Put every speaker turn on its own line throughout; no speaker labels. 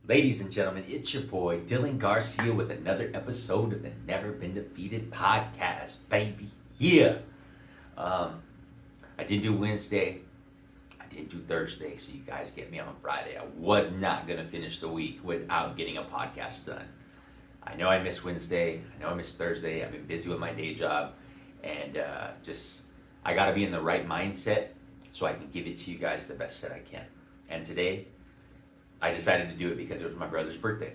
Ladies and gentlemen, it's your boy Dylan Garcia with another episode of the Never Been Defeated podcast, baby. Yeah. Um, I didn't do Wednesday. I didn't do Thursday, so you guys get me on Friday. I was not gonna finish the week without getting a podcast done. I know I missed Wednesday. I know I missed Thursday. I've been busy with my day job, and I gotta be in the right mindset so I can give it to you guys the best that I can. And today, I decided to do it because it was my brother's birthday.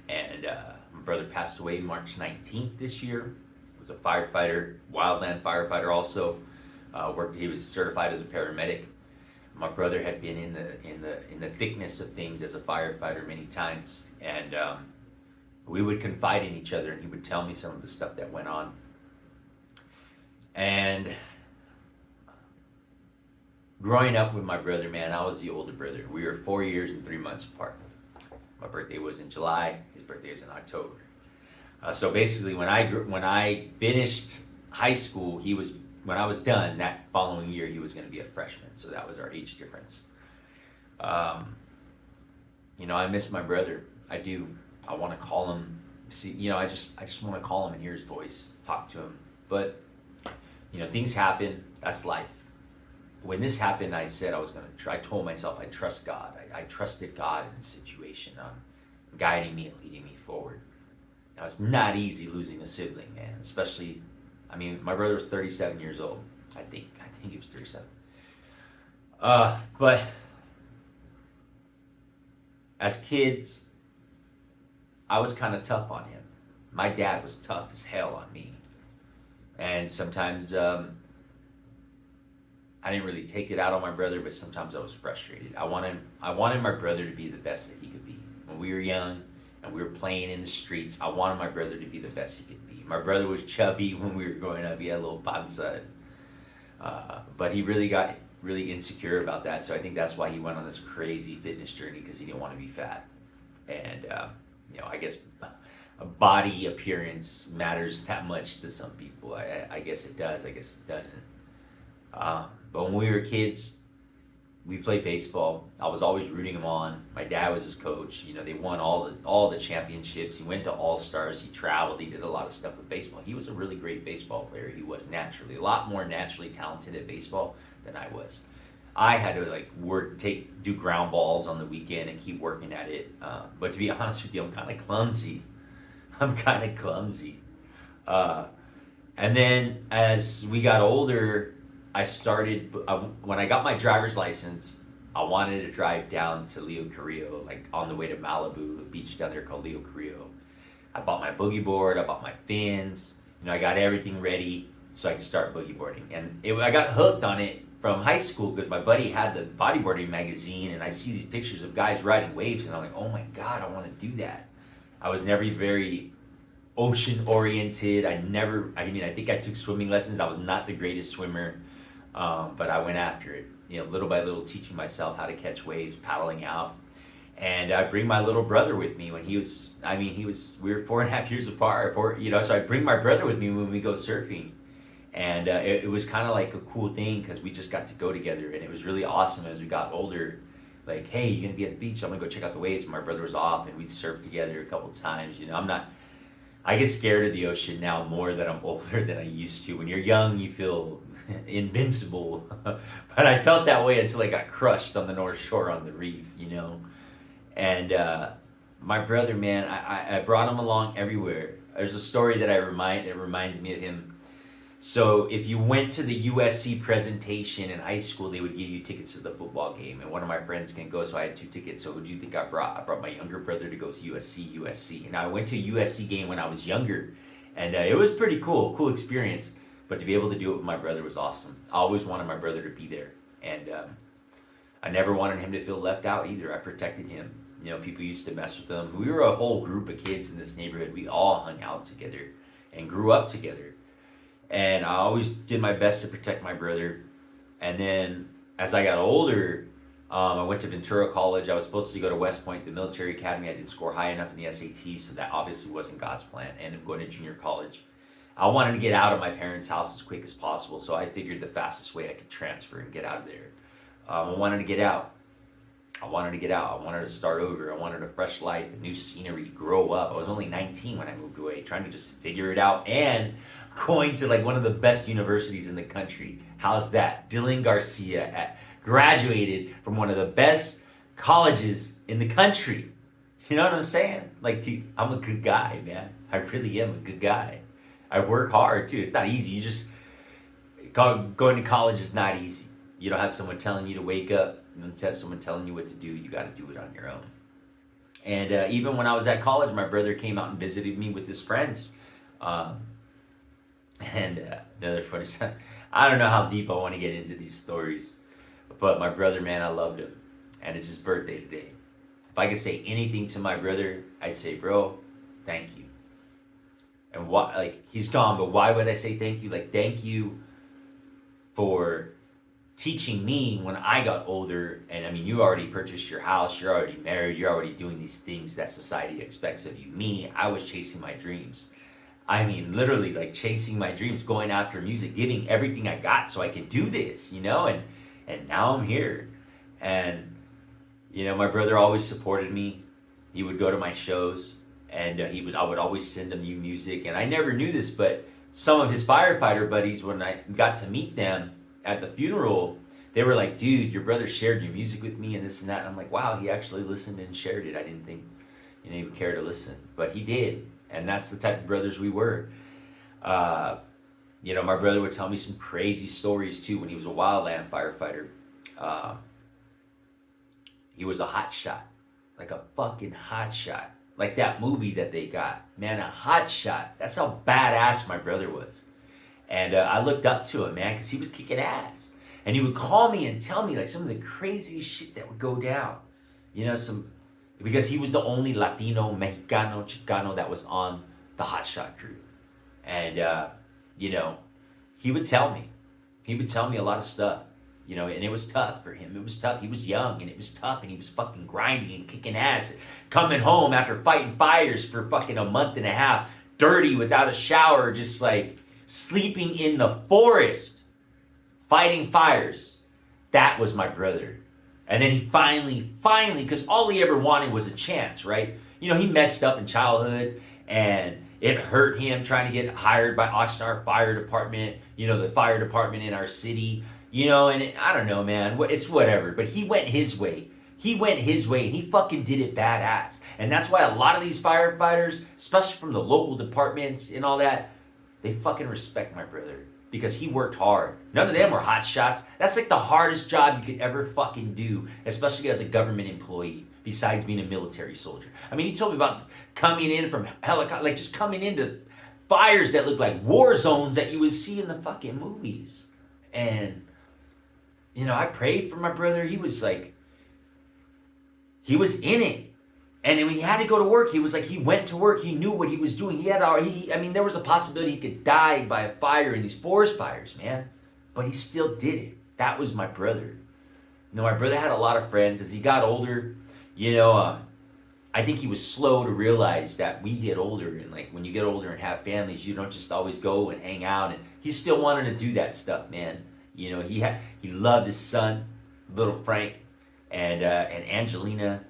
And my brother passed away March 19th this year. He was a firefighter, wildland firefighter also. He was certified as a paramedic. My brother had been in the thickness of things as a firefighter many times. And we would confide in each other and he would tell me some of the stuff that went on. And growing up with my brother, man, I was the older brother. We were 4 years and 3 months apart. My birthday was in July. His birthday was in October. So basically, when I finished high school, when I was done that following year, he was going to be a freshman. So that was our age difference. I miss my brother. I do. I want to call him. See, I just want to call him and hear his voice, talk to him. But things happen. That's life. When this happened, I said I was going to try. I told myself I trust God. I trusted God in the situation, guiding me and leading me forward. Now, it's not easy losing a sibling, man. Especially, my brother was 37 years old. I think he was 37. But as kids, I was kind of tough on him. My dad was tough as hell on me. And sometimes, I didn't really take it out on my brother, but sometimes I was frustrated. I wanted my brother to be the best that he could be. When we were young and we were playing in the streets, I wanted my brother to be the best he could be. My brother was chubby when we were growing up. He had a little panza. But he really got really insecure about that. So I think that's why he went on this crazy fitness journey, because he didn't want to be fat. And, I guess body appearance matters that much to some people. I guess it does. I guess it doesn't. But when we were kids, we played baseball. I was always rooting him on. My dad was his coach. They won all the championships. He went to All-Stars. He traveled. He did a lot of stuff with baseball. He was a really great baseball player. He was naturally a lot more naturally talented at baseball than I was. I had to do ground balls on the weekend and keep working at it. But to be honest with you, I'm kind of clumsy. And then as we got older, when I got my driver's license, I wanted to drive down to Leo Carrillo, on the way to Malibu, the beach down there called Leo Carrillo. I bought my boogie board, I bought my fins, I got everything ready so I could start boogie boarding. And I got hooked on it from high school because my buddy had the bodyboarding magazine, and I see these pictures of guys riding waves, and I'm like, oh my God, I want to do that. I was never very ocean oriented. I think I took swimming lessons. I was not the greatest swimmer. But I went after it, little by little, teaching myself how to catch waves, paddling out. And I bring my little brother with me when we were 4.5 years apart, so I bring my brother with me when we go surfing. And it was kind of like a cool thing because we just got to go together. And it was really awesome as we got older. Like, hey, you're going to be at the beach? I'm going to go check out the waves. And my brother was off and we'd surf together a couple times. I get scared of the ocean now more that I'm older than I used to. When you're young, you feel invincible. But I felt that way until I got crushed on the North Shore on the reef, And my brother, man, I brought him along everywhere. There's a story that reminds me of him. So if you went to the USC presentation in high school, they would give you tickets to the football game. And one of my friends can go, so I had 2 tickets. So who do you think I brought? I brought my younger brother to go see USC. And I went to a USC game when I was younger. And it was pretty cool experience. But to be able to do it with my brother was awesome. I always wanted my brother to be there. And I never wanted him to feel left out either. I protected him. People used to mess with him. We were a whole group of kids in this neighborhood. We all hung out together and grew up together. And I always did my best to protect my brother. And then as I got older, I went to Ventura College. I was supposed to go to West Point, the military academy. I didn't score high enough in the SAT, so that obviously wasn't God's plan. I ended up going to junior college. I wanted to get out of my parents' house as quick as possible, so I figured the fastest way I could transfer and get out of there. I wanted to get out. I wanted to get out. I wanted to start over. I wanted a fresh life, a new scenery, grow up. I was only 19 when I moved away, trying to just figure it out and going to like one of the best universities in the country. How's that? Dylan Garcia graduated from one of the best colleges in the country. You know what I'm saying? Like, dude, I'm a good guy, man. I really am a good guy. I work hard too. It's not easy. You just going to college is not easy. You don't have someone telling you to wake up. You don't have someone telling you what to do. You got to do it on your own. And even when I was at college, my brother came out and visited me with his friends. Another funny stuff. I don't know how deep I want to get into these stories, but my brother, man, I loved him, and it's his birthday today. If I could say anything to my brother, I'd say, bro, thank you. And why? Like, he's gone, but why would I say thank you? Like, thank you for teaching me when I got older. And I mean, you already purchased your house, you're already married, you're already doing these things that society expects of you. Me, I was chasing my dreams. I mean, literally, like, chasing my dreams, going after music, giving everything I got so I could do this, you know? And now I'm here. And, you know, my brother always supported me. He would go to my shows, and I would always send him new music. And I never knew this, but some of his firefighter buddies, when I got to meet them at the funeral, they were like, dude, your brother shared your music with me and this and that. And I'm like, wow, he actually listened and shared it. I didn't think he would care to listen, but he did. And that's the type of brothers we were. You know, my brother would tell me some crazy stories too when he was a wildland firefighter. He was a hot shot, like a fucking hot shot. Like that movie that they got. Man, a hot shot. That's how badass my brother was. And I looked up to him, man, because he was kicking ass. And he would call me and tell me like some of the craziest shit that would go down. You know, because he was the only Latino, Mexicano, Chicano that was on the hot shot crew. And, you know, he would tell me. He would tell me a lot of stuff. You know, and it was tough for him. It was tough. He was young, and it was tough, and he was fucking grinding and kicking ass. Coming home after fighting fires for fucking a month and a half, dirty, without a shower, just like sleeping in the forest, fighting fires. That was my brother. And then he finally, because all he ever wanted was a chance, right? You know, he messed up in childhood, and it hurt him trying to get hired by Oxnard Fire Department, you know, the fire department in our city. You know, and I don't know, man. It's whatever. But he went his way. He went his way, and he fucking did it badass. And that's why a lot of these firefighters, especially from the local departments and all that, they fucking respect my brother. Because he worked hard. None of them were hot shots. That's like the hardest job you could ever fucking do, especially as a government employee, besides being a military soldier. I mean, he told me about coming in from helicopter, like just coming into fires that look like war zones that you would see in the fucking movies. And you know, I prayed for my brother. He was like, he was in it. And when he had to go to work, he was like, he went to work. He knew what he was doing. I mean, there was a possibility he could die by a fire in these forest fires, man. But he still did it. That was my brother. You know, my brother had a lot of friends. As he got older, you know, I think he was slow to realize that we get older. And like, when you get older and have families, you don't just always go and hang out. And he still wanted to do that stuff, man. You know, he loved his son, little Frank, and Angelina,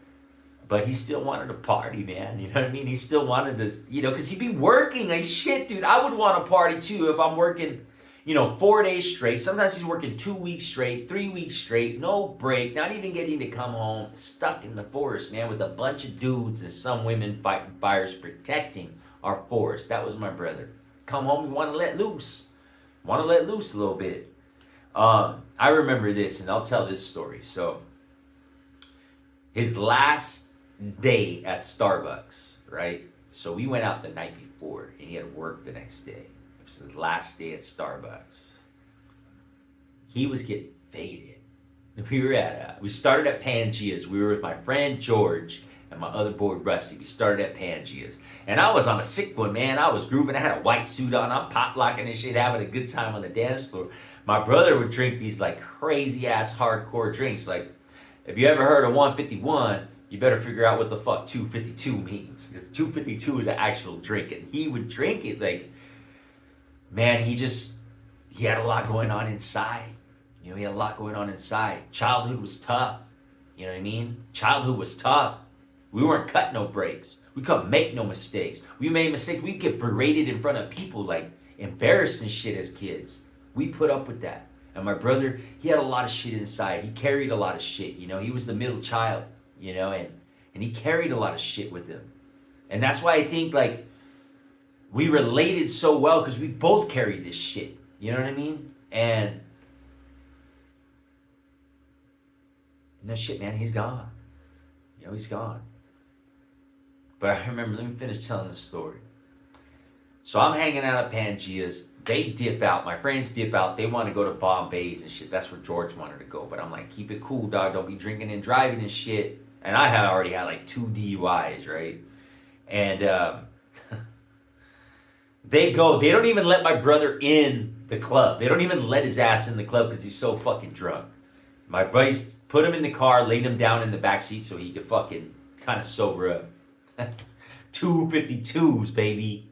but he still wanted to party, man. You know what I mean? He still wanted to, you know, because he'd be working like shit, dude. I would want to party too if I'm working, you know, 4 days straight. Sometimes he's working 2 weeks straight, 3 weeks straight, no break, not even getting to come home, stuck in the forest, man, with a bunch of dudes and some women fighting fires, protecting our forest. That was my brother. Come home, we want to let loose a little bit. I remember this, and I'll tell this story. So, his last day at Starbucks, right? So we went out the night before, and he had work the next day. It was his last day at Starbucks. He was getting faded. We started at Pangea's. We were with my friend George and my other boy Rusty. We started at Pangea's. And I was on a sick one, man. I was grooving. I had a white suit on. I'm pop locking and shit, having a good time on the dance floor. My brother would drink these like crazy ass hardcore drinks. Like, if you ever heard of 151, you better figure out what the fuck 252 means. Because 252 is an actual drink. And he would drink it like, man, he had a lot going on inside. You know, he had a lot going on inside. Childhood was tough. You know what I mean? Childhood was tough. We weren't cut no breaks. We couldn't make no mistakes. We made mistakes. We get berated in front of people, like embarrassing shit as kids. We put up with that. And my brother, he had a lot of shit inside. He carried a lot of shit. You know, he was the middle child. You know, and he carried a lot of shit with him. And that's why I think like we related so well, because we both carried this shit. You know what I mean? And no shit, man, he's gone. You know, he's gone. But I remember, let me finish telling the story. So I'm hanging out at Pangea's. They dip out. My friends dip out. They want to go to Bombay's and shit. That's where George wanted to go. But I'm like, keep it cool, dog. Don't be drinking and driving and shit. And I had already had like 2 DUIs, right? And they go. They don't even let my brother in the club. They don't even let his ass in the club because he's so fucking drunk. My buddies put him in the car, laid him down in the back seat so he could fucking kind of sober up. 252s, baby.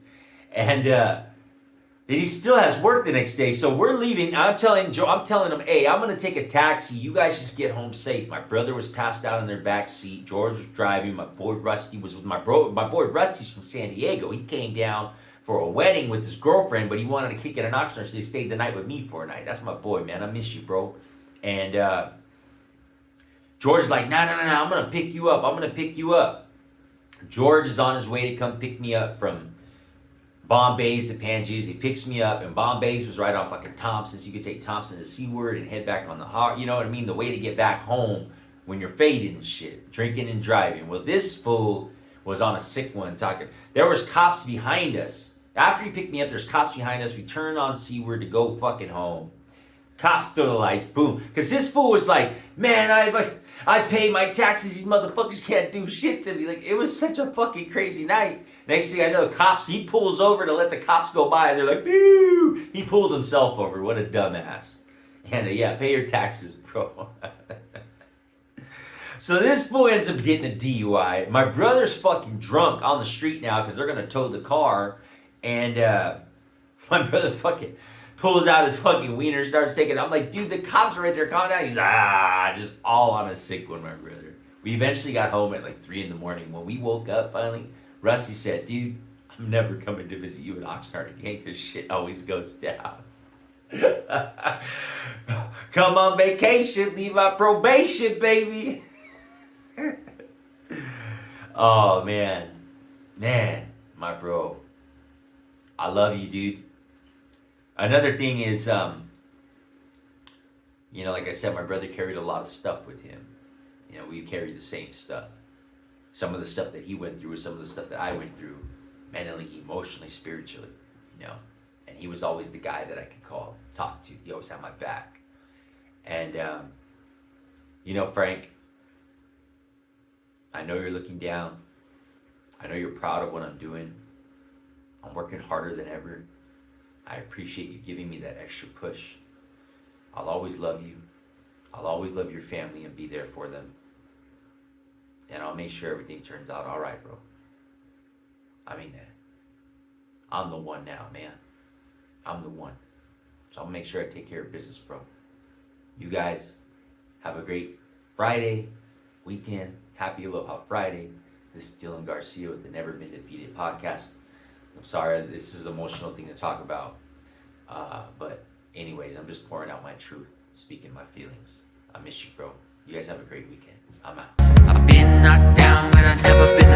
And he still has work the next day. So we're leaving. I'm telling him, hey, I'm going to take a taxi. You guys just get home safe. My brother was passed out in their back seat. George was driving. My boy Rusty was with my boy Rusty's from San Diego. He came down for a wedding with his girlfriend, but he wanted to kick it in Oxnard, so he stayed the night with me for a night. That's my boy, man. I miss you, bro. And George's like, no, I'm going to pick you up. George is on his way to come pick me up from Bombay's to Pangea's. He picks me up, and Bombay's was right on fucking Thompson, so you could take Thompson to Seaward and head back on the hard. You know what I mean? The way to get back home when you're faded and shit, drinking and driving. Well, this fool was on a sick one talking. There was cops behind us. After he picked me up, there's cops behind us. We turned on Seaward to go fucking home. Cops throw the lights, boom. Because this fool was like, man, I pay my taxes. These motherfuckers can't do shit to me. Like, it was such a fucking crazy night. Next thing I know, he pulls over to let the cops go by. They're like, boo! He pulled himself over. What a dumbass. And yeah, pay your taxes, bro. So this fool ends up getting a DUI. My brother's fucking drunk on the street now because they're going to tow the car. And my brother fucking pulls out his fucking wiener, starts taking it. I'm like, dude, the cops are right there. Calm down. He's just all on a sick one, my brother. We eventually got home at like 3 a.m. When we woke up finally, Rusty said, dude, I'm never coming to visit you in Oxnard again because shit always goes down. Come on vacation, leave my probation, baby. Oh, man, my bro. I love you, dude. Another thing is, you know, like I said, my brother carried a lot of stuff with him. You know, we carried the same stuff. Some of the stuff that he went through was some of the stuff that I went through, mentally, emotionally, spiritually, you know. And he was always the guy that I could call, talk to. He always had my back. And, you know, Frank, I know you're looking down. I know you're proud of what I'm doing. I'm working harder than ever. I appreciate you giving me that extra push. I'll always love you. I'll always love your family and be there for them. And I'll make sure everything turns out all right, bro. I mean that. I'm the one now, man. I'm the one. So I'll make sure I take care of business, bro. You guys have a great Friday, weekend. Happy Aloha Friday. This is Dylan Garcia with the Never Been Defeated podcast. I'm sorry, this is an emotional thing to talk about. But anyways, I'm just pouring out my truth, speaking my feelings. I miss you, bro. You guys have a great weekend. I'm out. I've been knocked down, but I've never been